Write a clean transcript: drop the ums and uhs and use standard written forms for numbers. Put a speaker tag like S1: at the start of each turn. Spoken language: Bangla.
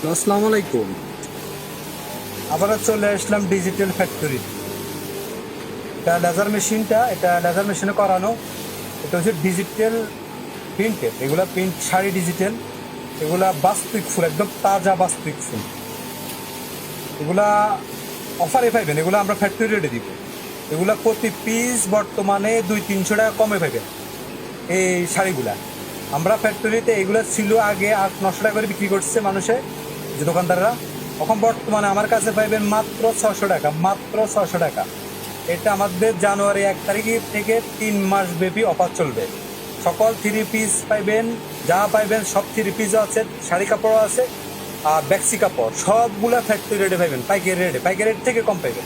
S1: আসসালামু আলাইকুম।
S2: আবার চলে আসলাম ডিজিটাল ফ্যাক্টরি। এটা লেজার মেশিনে করানো। এটা হচ্ছে ডিজিটাল প্রিন্টের, এগুলা প্রিন্ট শাড়ি ডিজিটাল। এগুলা বাস্তবিক ফুল, একদম তাজা বাস্তবিক ফুল। এগুলা অফারে পাইবেন, এগুলো আমরা ফ্যাক্টরি রেটে দিব। এগুলা প্রতি পিস বর্তমানে 200-300 টাকা কমে পাইবেন এই শাড়িগুলা। আমরা ফ্যাক্টরিতে এগুলো ছিল আগে 800-900 টাকা করে বিক্রি করছে মানুষে, যে দোকানদাররা। এখন বর্তমানে আমার কাছে পাইবেন মাত্র 600 টাকা, মাত্র 600 টাকা। এটা আমাদের জানুয়ারি 1 তারিখ থেকে 3 মাস ব্যাপী অফার চলবে। সকল থ্রি পিস পাইবেন, যা পাইবেন সব থ্রি পিসও আছে, শাড়ি কাপড়ও আছে, আর ব্যাক্সি কাপড় সবগুলা ফ্যাক্টরি রেটে পাইবেন, পাইকারি রেটে, পাইকারি রেট থেকে কম পাইবেন।